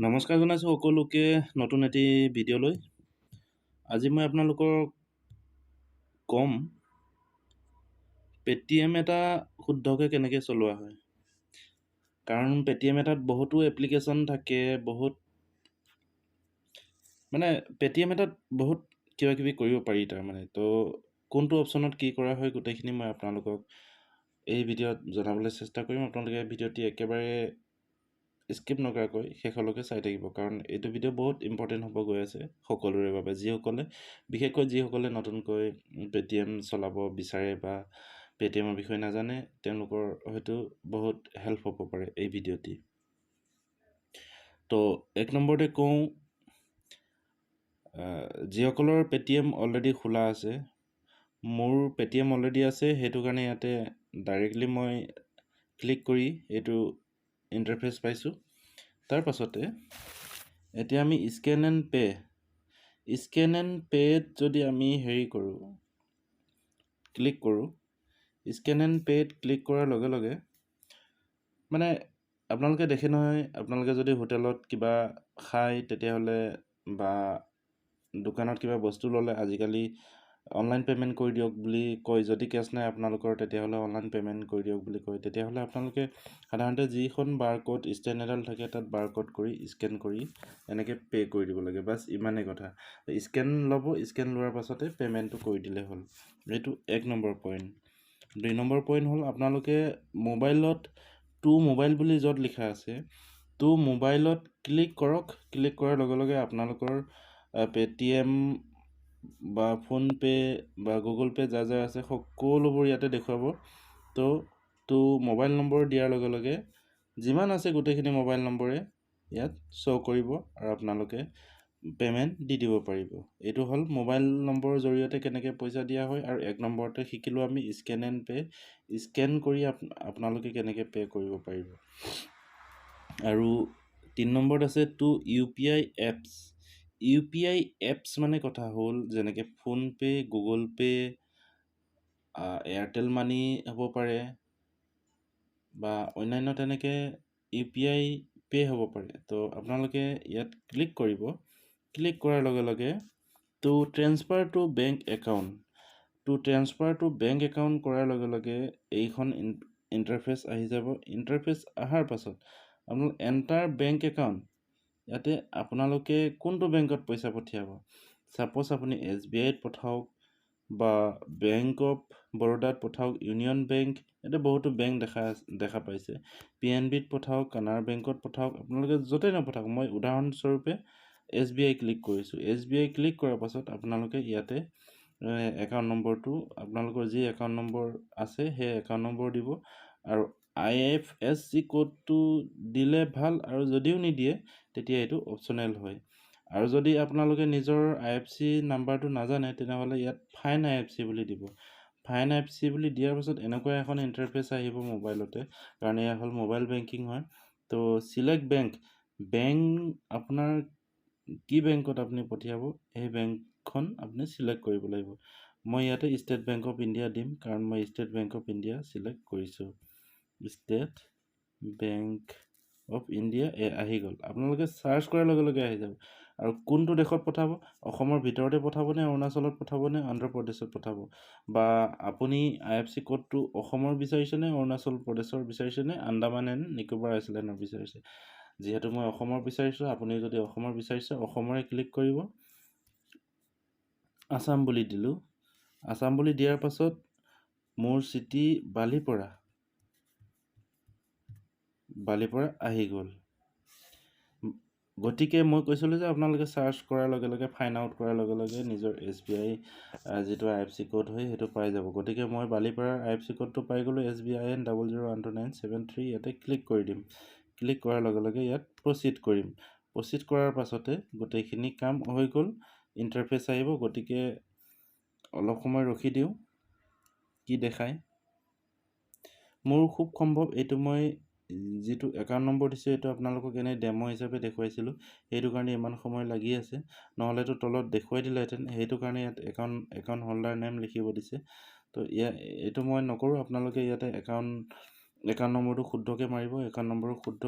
নমস্কাৰ জনাইছোঁ সকলোকে নতুন এটি ভিডিঅ'লৈ। আজি মই আপোনালোকক ক'ম পেটিএম এটা শুদ্ধকৈ কেনেকৈ চলোৱা হয়। কাৰণ পেটিএম এটাত বহুতো এপ্লিকেশ্যন থাকে, পেটিএম এটাত বহুত কিবা কিবি কৰিব পাৰি তাৰমানে। তো কোনটো অপশ্যনত কি কৰা হয় গোটেইখিনি মই আপোনালোকক এই ভিডিঅ'ত জনাবলৈ চেষ্টা কৰিম। আপোনালোকে ভিডিঅ'টি একেবাৰে স্কিপ নকৰাকৈ শেষলৈকে চাই থাকিব, কাৰণ এইটো ভিডিঅ' বহুত ইম্পৰ্টেণ্ট হ'ব গৈ আছে সকলোৰে বাবে, বিশেষকৈ যিসকলে নতুনকৈ পেটিএম চলাব বিচাৰে বা পেটিএমৰ বিষয়ে নাজানে, তেওঁলোকৰ হয়তো বহুত হেল্প হ'ব পাৰে এই ভিডিঅ'টি। তো এক নম্বৰতে কওঁ, যিসকলৰ পেটিএম অলৰেডি খোলা আছে, মোৰ পেটিএম অলৰেডি আছে, সেইটো কাৰণে ইয়াতে ডাইৰেক্টলি মই ক্লিক কৰি এইটো ইণ্টাৰফেচ পাইছোঁ। তাৰ পাছতে এতিয়া আমি স্কেন এণ্ড পে'ত যদি আমি ক্লিক কৰোঁ, স্কেন এণ্ড পে'ত ক্লিক কৰাৰ লগে লগে আপোনালোকে দেখে নহয়, আপোনালোকে যদি হোটেলত কিবা খায় তেতিয়াহ'লে বা দোকানত কিবা বস্তু ল'লে আজিকালি অনলাইন পে'মেণ্ট কৰি দিয়ক বুলি কয়। যদি কেছ নাই আপোনালোকৰ, তেতিয়াহ'লে অনলাইন পে'মেণ্ট কৰি দিয়ক বুলি কয়। তেতিয়াহ'লে আপোনালোকে সাধাৰণতে যিখন বাৰক'ড ষ্টেণ্ড এডাল থাকে তাত বাৰক'ড কৰি স্কেন কৰি এনেকৈ পে' কৰি দিব লাগে। বাছ ইমানেই কথা। স্কেন ল'ব, স্কেন লোৱাৰ পাছতে পে'মেণ্টটো কৰি দিলে হ'ল। এইটো এক নম্বৰ পইণ্ট। 2 নম্বৰ পইণ্ট হ'ল, আপোনালোকে মোবাইলত মোবাইল বুলি য'ত লিখা আছে মোবাইলত ক্লিক কৰক। ক্লিক কৰাৰ লগে লগে আপোনালোকৰ পে'টিএম বা ফোনপে' বা গুগল পে' যাৰ আছে সকলোবোৰ ইয়াতে দেখুৱাব। তো মোবাইল নম্বৰ দিয়াৰ লগে লগে যিমান আছে গোটেইখিনি মোবাইল নম্বৰে ইয়াত শ্ব' কৰিব আৰু আপোনালোকে পে'মেণ্ট দি দিব পাৰিব। এইটো হ'ল মোবাইল নম্বৰৰ জৰিয়তে কেনেকৈ পইচা দিয়া হয়। আৰু 1 নম্বৰতে শিকিলোঁ আমি স্কেন এণ্ড পে', স্কেন কৰি আপোনালোকে কেনেকৈ পে' কৰিব পাৰিব। আৰু 3 নম্বৰত আছে UPI এপছ মানে কথা হ'ল যেনেকৈ ফোনপে', গুগল পে', এয়াৰটেলমানি হ'ব পাৰে বা অন্যান্য তেনেকৈ UPI পে' হ'ব পাৰে। তো আপোনালোকে ইয়াত ক্লিক কৰিব। ক্লিক কৰাৰ লগে লগে ট্ৰেন্সফাৰ টু বেংক একাউণ্ট কৰাৰ লগে লগে এইখন ইণ্টাৰফেচ আহি যাব। ইণ্টাৰফেচ অহাৰ পাছত আপোনালোক এণ্টাৰ বেংক একাউণ্ট, ইয়াতে আপোনালোকে কোনটো বেংকত পইচা পঠিয়াব। ছাপ'জ আপুনি SBIত পঠাওক বা বেংক অফ বৰোদাত পঠাওক, ইউনিয়ন বেংক, ইয়াতে বহুতো বেংক দেখা পাইছে। PNBত পঠাওক, কানাড়া বেংকত পঠাওক, আপোনালোকে য'তেই নপঠাওক। মই উদাহৰণস্বৰূপে SBI ক্লিক কৰিছোঁ। SBI ক্লিক কৰাৰ পাছত আপোনালোকে ইয়াতে একাউণ্ট নম্বৰটো, আপোনালোকৰ যি একাউণ্ট নম্বৰ আছে সেই একাউণ্ট নম্বৰ দিব। আৰু IFSC কোডটো দিলে ভাল, আৰু যদিও নিদিয়ে তেতিয়া এইটো অপশ্যনেল হয়। আৰু যদি আপোনালোকে নিজৰ IFSC নাম্বাৰটো নাজানে, তেনেহ'লে ইয়াত ফাইন IFSC বুলি দিব। ফাইন IFSC বুলি দিয়াৰ পাছত এনেকুৱা এখন ইণ্টাৰফেচ আহিব মোবাইলতে, কাৰণ এয়া হ'ল মোবাইল বেংকিং হয়। তো চিলেক্ট বেংক, আপোনাৰ কি বেংকত আপুনি পঠিয়াব সেই বেংকখন আপুনি চিলেক্ট কৰিব লাগিব। মই ইয়াতে ষ্টেট বেংক অফ ইণ্ডিয়া দিম, কাৰণ মই state bank of India select কৰিছোঁ। ষ্টেট বেংক অফ ইণ্ডিয়া আহি গ'ল। আপোনালোকে চাৰ্চ কৰাৰ লগে লগে আহি যাব। আৰু কোনটো দেশত পঠাব, অসমৰ ভিতৰতে পঠাবনে, অৰুণাচলত পঠাবনে, অন্ধ্ৰপ্ৰদেশত পঠাব, বা আপুনি IFSC কোডটো অসমৰ বিচাৰিছেনে, অৰুণাচল প্ৰদেশৰ বিচাৰিছেনে, আন্দামান এণ্ড নিকোবাৰ আইলেণ্ডৰ বিচাৰিছে। যিহেতু মই অসমৰ বিচাৰিছোঁ, আপুনি যদি অসমৰ বিচাৰিছে অসমৰে ক্লিক কৰিব। আসাম বুলি দিলোঁ। আসাম বুলি দিয়াৰ পাছত মোৰ চিটি বালিপৰা আহি গ'ল। গতিকে মই কৈছিলোঁ যে আপোনালোকে চাৰ্চ কৰাৰ লগে লগে, ফাইন আউট কৰাৰ লগে লগে নিজৰ SBI যিটো IFSC কোড হয় সেইটো পাই যাব। গতিকে মই বালিপাৰাৰ IFSC কোডটো পাই গ'লোঁ, SBIN 001297 ইয়াতে ক্লিক কৰি দিম। ক্লিক কৰাৰ লগে লগে ইয়াত প্ৰচিড কৰিম। প্ৰচিড কৰাৰ পাছতে গোটেইখিনি কাম হৈ গ'ল, ইণ্টাৰফেচ আহিব। গতিকে অলপ সময় ৰখি দিওঁ কি দেখায়। মোৰ খুব সম্ভৱ এইটো মই যিটো একাউণ্ট নম্বৰ দিছোঁ এইটো আপোনালোকক এনেই ডেমো হিচাপে দেখুৱাইছিলোঁ, সেইটো কাৰণে ইমান সময় লাগি আছে। নহ'লেতো তলত দেখুৱাই দিলেহেঁতেন। সেইটো কাৰণে ইয়াত একাউণ্ট হোল্ডাৰ নেম লিখিব দিছে। তো এইটো মই নকৰোঁ। আপোনালোকে ইয়াতে একাউণ্ট নম্বৰটো শুদ্ধকৈ মাৰিব। একাউণ্ট নম্বৰ শুদ্ধ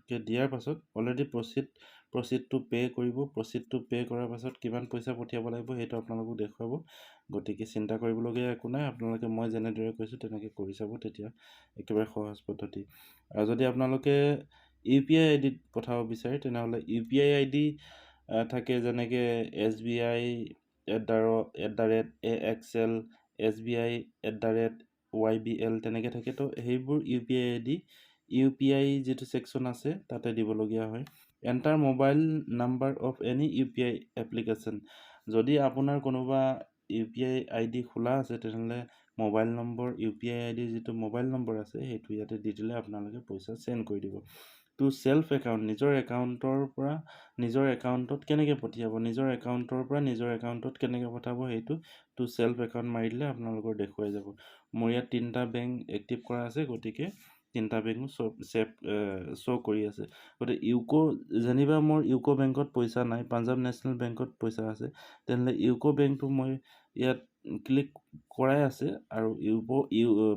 দিয়াৰ পাছত অলৰেডি প্ৰচিড টু পে' কৰিব। প্ৰচিড টু পে' কৰাৰ পাছত কিমান পইচা পঠিয়াব লাগিব সেইটো আপোনালোকক দেখুৱাব। গতিকে চিন্তা কৰিবলগীয়া একো নাই, আপোনালোকে মই যেনেদৰে কৈছোঁ তেনেকৈ কৰি চাব, তেতিয়া একেবাৰে সহজ পদ্ধতি। আৰু যদি আপোনালোকে UPI ID পঠাব বিচাৰে তেনেহ'লে UPI ID থাকে, যেনেকৈ SBI @AXL, SBI @YBL তেনেকৈ থাকে। তো সেইবোৰ UPI ID UPI যিটো ছেকশ্যন আছে তাতে দিবলগীয়া হয়। Enter mobile number of any UPI application. যদি আপোনাৰ কোনোবা UPI ID খোলা আছে তেনেহ'লে মোবাইল নম্বৰ UPI ID যিটো মোবাইল নম্বৰ আছে সেইটো ইয়াতে দি দিলে আপোনালোকে পইচা চেণ্ড কৰি দিব। টু চেল্ফ একাউণ্ট, নিজৰ একাউণ্টৰ পৰা নিজৰ একাউণ্টত কেনেকৈ পঠিয়াব, নিজৰ একাউণ্টৰ পৰা নিজৰ একাউণ্টত কেনেকৈ পঠাব, সেইটো টু চেল্ফ একাউণ্ট মাৰি দিলে আপোনালোকৰ দেখুৱাই যাব। মোৰ ইয়াত 3টা বেংক এক্টিভ কৰা আছে, গতিকে 3টা বেংকো শ্ব' কৰি আছে। গতিকে যেনিবা মোৰ ইউকো বেংকত পইচা নাই, পাঞ্জাৱ নেশ্যনেল বেংকত পইচা আছে, তেনেহ'লে ইউকো বেংকটো মই ইয়াত ক্লিক কৰাই আছে, আৰু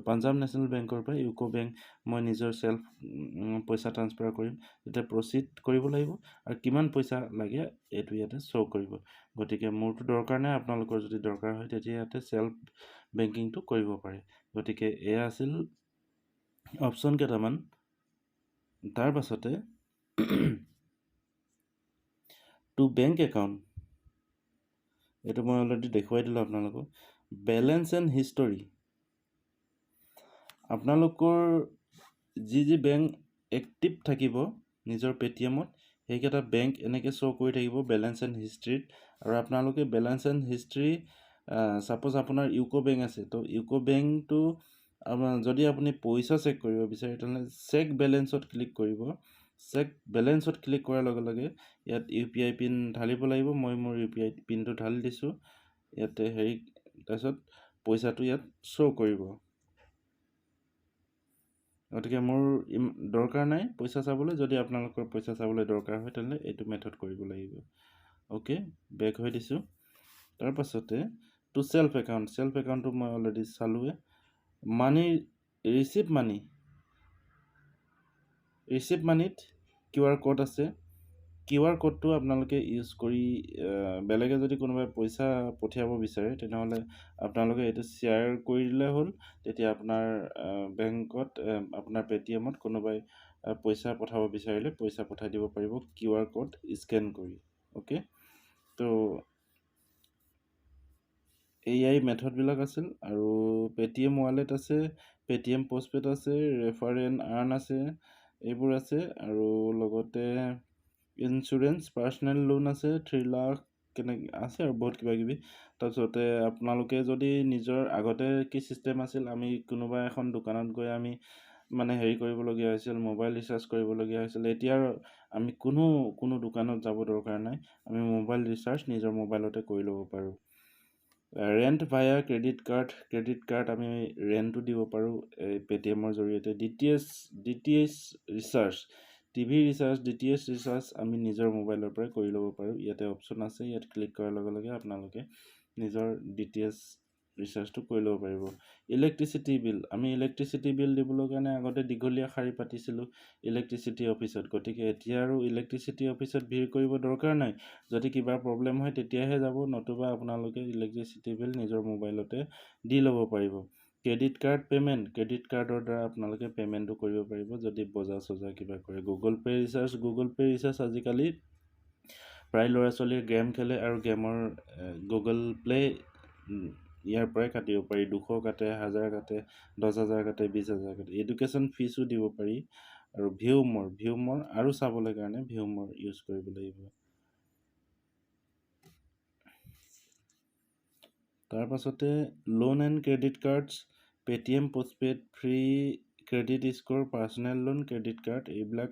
পাঞ্জাৱ নেশ্যনেল বেংকৰ পৰা ইউকো বেংক মই নিজৰ পইচা ট্ৰান্সফাৰ কৰিম। তেতিয়া প্ৰচিড কৰিব লাগিব, আৰু কিমান পইচা লাগে এইটো ইয়াতে শ্ব' কৰিব। গতিকে মোৰতো দৰকাৰ নাই, আপোনালোকৰ যদি দৰকাৰ হয় তেতিয়া ইয়াতে চেল্ফ বেংকিংটো কৰিব পাৰে। গতিকে এয়া আছিল অপশ্যন কেইটামান। তাৰ পাছতে টু বেংক একাউণ্ট, এইটো মই অলৰেডি দেখুৱাই দিলোঁ আপোনালোকক। বেলেঞ্চ এণ্ড হিষ্টৰী, আপোনালোকৰ যি বেংক এক্টিভ থাকিব নিজৰ পে'টিএমত সেইকেইটা বেংক এনেকৈ শ্ব' কৰি থাকিব বেলেঞ্চ এণ্ড হিষ্ট্ৰীত। আৰু আপোনালোকে বেলেঞ্চ এণ্ড হিষ্ট্ৰী, ছাপ'জ আপোনাৰ ইউকো বেংক আছে, তো ইউকো বেংকটো যদি আপুনি পইচা চেক কৰিব বিচাৰে তেনেহ'লে চেক বেলেঞ্চত ক্লিক কৰিব। চেক বেলেঞ্চত ক্লিক কৰাৰ লগে লগে ইয়াত UPI পিন ঢালিব লাগিব। মই মোৰ UPI পিনটো ঢালি দিছোঁ ইয়াতে তাৰপিছত পইচাটো ইয়াত শ্ব' কৰিব। গতিকে মোৰ দৰকাৰ নাই পইচা চাবলৈ। যদি আপোনালোকৰ পইচা চাবলৈ দৰকাৰ হয় তেনেহ'লে এইটো মেথড কৰিব লাগিব। অ'কে, বেক হৈ দিছোঁ। তাৰপাছতে টু চেল্ফ একাউণ্টটো মই অলৰেডি চালোৱে। ৰিচিভ মানিত QR কোড আছে। QR কোডটো আপোনালোকে ইউজ কৰি বেলেগে যদি কোনোবাই পইচা পঠিয়াব বিচাৰে তেনেহ'লে আপোনালোকে এইটো শ্বেয়াৰ কৰি দিলে হ'ল। তেতিয়া আপোনাৰ বেংকত, আপোনাৰ পে'টিএমত কোনোবাই পইচা পঠাব বিচাৰিলে পইচা পঠাই দিব পাৰিব QR কোড স্কেন কৰি। অ'কে, তো এয়াই মেথডবিলাক আছিল। আৰু পে'টিএম ৱালেট আছে, পে'টিএম পষ্টপেড আছে, ৰেফাৰ এণ্ড আৰ্ণ আছে, এইবোৰ আছে। আৰু লগতে ইঞ্চুৰেঞ্চ, পাৰ্চনেল লোন আছে 3 লাখ কেনেকৈ আছে, আৰু বহুত কিবাকিবি। তাৰপিছতে আপোনালোকে যদি নিজৰ আগতে কি ছিষ্টেম আছিল, আমি কোনোবা এখন দোকানত গৈ আমি কৰিবলগীয়া হৈছিল, মোবাইল ৰিচাৰ্জ কৰিবলগীয়া হৈছিল। এতিয়া আমি কোনো দোকানত যাব দৰকাৰ নাই, আমি মোবাইল ৰিচাৰ্জ নিজৰ মোবাইলতে কৰি ল'ব পাৰোঁ। ৰেণ্ট ভায়া ক্ৰেডিট কাৰ্ড আমি ৰেণ্টো দিব পাৰোঁ এই পে'টিএমৰ জৰিয়তে। DTH recharge, TV recharge, DTH recharge আমি নিজৰ মোবাইলৰ পৰাই কৰি ল'ব পাৰোঁ। ইয়াতে অপশ্যন আছে, ইয়াত ক্লিক কৰাৰ লগে লগে আপোনালোকে নিজৰ DTH ৰিচাৰ্জটো কৰি ল'ব পাৰিব। ইলেক্ট্ৰিচিটি বিল, আমি ইলেক্ট্ৰিচিটি বিল দিবলৈ কাৰণে আগতে দীঘলীয়া শাৰী পাতিছিলোঁ ইলেক্ট্ৰিচিটি অফিচত। গতিকে এতিয়া আৰু ইলেক্ট্ৰিচিটি অফিচত ভিৰ কৰিব দৰকাৰ নাই। যদি কিবা প্ৰব্লেম হয় তেতিয়াহে যাব, নতুবা আপোনালোকে ইলেক্ট্ৰিচিটি বিল নিজৰ মোবাইলতে দি ল'ব পাৰিব। ক্ৰেডিট কাৰ্ডৰ দ্বাৰা আপোনালোকে পে'মেণ্টটো কৰিব পাৰিব যদি বজাৰ চজাৰ কিবা কৰে। গুগল পে' ৰিচাৰ্জ আজিকালি প্ৰায় ল'ৰা ছোৱালীয়ে গেম খেলে, আৰু গেমৰ গুগল প্লে' ইয়াৰ পৰাই কাটিব পাৰি। 200 কাটে, 1000 কাটে, 10,000 কাটে, 20,000 কাটে। এডুকেশ্যন ফিজো দিব পাৰি। আৰু ভিউমৰ আৰু চাবলৈ কাৰণে ভিউমৰ ইউজ কৰিব লাগিব। তাৰপাছতে loan and credit cards, Paytm postpaid, free credit score, personal loan, credit card, এইবিলাক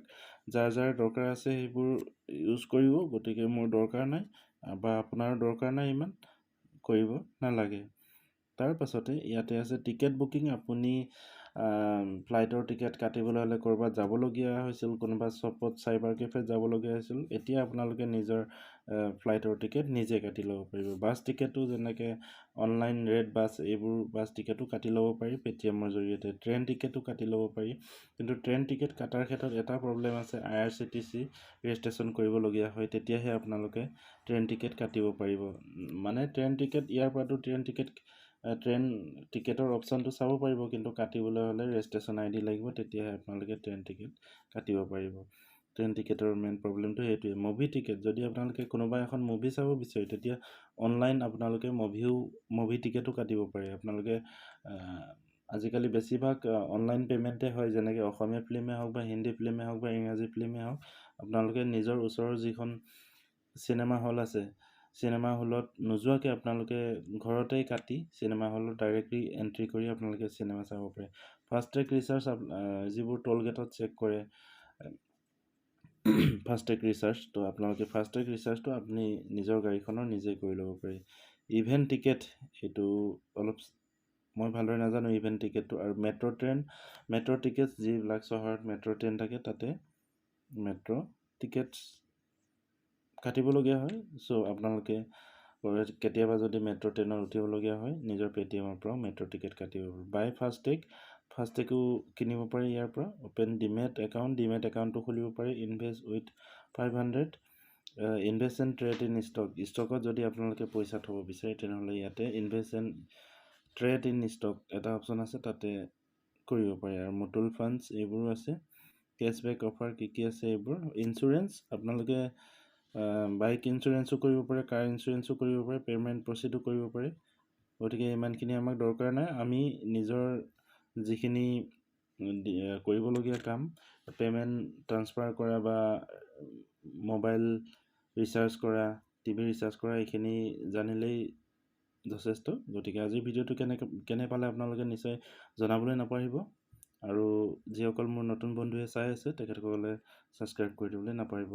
যাৰ দৰকাৰ আছে সেইবোৰ ইউজ কৰিব। গতিকে মোৰ দৰকাৰ নাই, বা আপোনাৰ দৰকাৰ নাই, ইমান কৰিব নালাগে। তাৰ পাছতে ইয়াতে আছে টিকেট বুকিং। আপুনি ফ্লাইটৰ টিকেট কাটিবলৈ হ'লে ক'ৰবাত যাবলগীয়া হৈছিল, কোনোবা শ্বপত চাইবাৰ কেফেত যাবলগীয়া হৈছিল, এতিয়া আপোনালোকে নিজৰ ফ্লাইটৰ টিকেট নিজে কাটি ল'ব পাৰিব। বাছ টিকেটো যেনেকৈ অনলাইন ৰেড বাছ, এইবোৰ বাছ টিকেটো কাটি ল'ব পাৰি পে'টিএমৰ জৰিয়তে। ট্ৰেইন টিকেটো কাটি ল'ব পাৰি। কিন্তু ট্ৰেইন টিকেট কটাৰ ক্ষেত্ৰত এটা প্ৰব্লেম আছে, IRCTC ৰেজিষ্ট্ৰেশ্যন কৰিবলগীয়া হয়, তেতিয়াহে আপোনালোকে ট্ৰেইন টিকেট কাটিব পাৰিব। মানে ট্ৰেইন টিকেট ইয়াৰ পৰাতো ট্ৰেইন টিকেটৰ অপশ্যনটো চাব পাৰিব, কিন্তু কাটিবলৈ হ'লে ৰেজিষ্ট্ৰেশ্যন ID লাগিব, তেতিয়াহে আপোনালোকে ট্ৰেইন টিকেট কাটিব পাৰিব। ট্ৰেইন টিকেটৰ মেইন প্ৰব্লেমটো সেইটোৱে। মুভি টিকেট, যদি আপোনালোকে কোনোবা এখন মুভি চাব বিচাৰে, তেতিয়া অনলাইন আপোনালোকে মুভি টিকেটো কাটিব পাৰে। আপোনালোকে আজিকালি বেছিভাগ অনলাইন পে'মেণ্টে হয়, যেনেকৈ অসমীয়া ফিল্মেই হওক বা হিন্দী ফিল্মেই হওক বা ইংৰাজী ফিল্মেই হওক, আপোনালোকে নিজৰ ওচৰৰ যিখন চিনেমা হল আছে, চিনেমা হলত নোযোৱাকৈ আপোনালোকে ঘৰতেই কাটি চিনেমা হলত ডাইৰেক্টলি এণ্ট্ৰি কৰি আপোনালোকে চিনেমা চাব পাৰে। ফাষ্টেগ ৰিচাৰ্জ, যিবোৰ টোল গেটত চেক কৰে ফাষ্টেগ ৰিচাৰ্জ, তো আপোনালোকে ফাষ্টেগ ৰিচাৰ্জটো আপুনি নিজৰ গাড়ীখনৰ নিজেই কৰি ল'ব পাৰি। ইভেণ্ট টিকেট, এইটো অলপ মই ভালদৰে নাজানো ইভেণ্ট টিকেটটো। আৰু মেট্ৰ' টিকেট, যিবিলাক চহৰত মেট্ৰ' ট্ৰেইন থাকে তাতে মেট্ৰ' টিকেটছ কাটিবলগীয়া হয়। চ' আপোনালোকে কেতিয়াবা যদি মেট্ৰ' ট্ৰেইনত উঠিবলগীয়া হয়, নিজৰ পে'টিএমৰ পৰাও মেট্ৰ' টিকেট কাটিব পাৰি। বাই ফাষ্টেগো কিনিব পাৰি ইয়াৰ পৰা। অ'পেন ডিমেট একাউণ্টটো খুলিব পাৰি। Invest with 500, invest and trade in ষ্টকত যদি আপোনালোকে পইচা থ'ব বিচাৰে, তেনেহ'লে ইয়াতে invest and trade in stock এটা অপশ্যন আছে, তাতে কৰিব পাৰে। আৰু মুতুল ফাণ্ডছ, এইবোৰো আছে। কেছবেক অফাৰ কি আছে এইবোৰ। ইঞ্চুৰেঞ্চ, আপোনালোকে বাইক ইঞ্চুৰেঞ্চো কৰিব পাৰে, কাৰ ইঞ্চুৰেঞ্চো কৰিব পাৰে, পে'মেণ্ট প্ৰচিডো কৰিব পাৰে। গতিকে ইমানখিনি আমাক দৰকাৰ নাই। আমি নিজৰ যিখিনি কৰিবলগীয়া কাম, পে'মেণ্ট ট্ৰান্সফাৰ কৰা বা মোবাইল ৰিচাৰ্জ কৰা, TV ৰিচাৰ্জ কৰা, এইখিনি জানিলেই যথেষ্ট। গতিকে আজিৰ ভিডিঅ'টো কেনে পালে আপোনালোকে নিশ্চয় জনাবলৈ নাপাহৰিব। আৰু যিসকল মোৰ নতুন বন্ধুৱে চাই আছে, তেখেতসকলে ছাবস্ক্ৰাইব কৰি দিবলৈ নাপাহৰিব।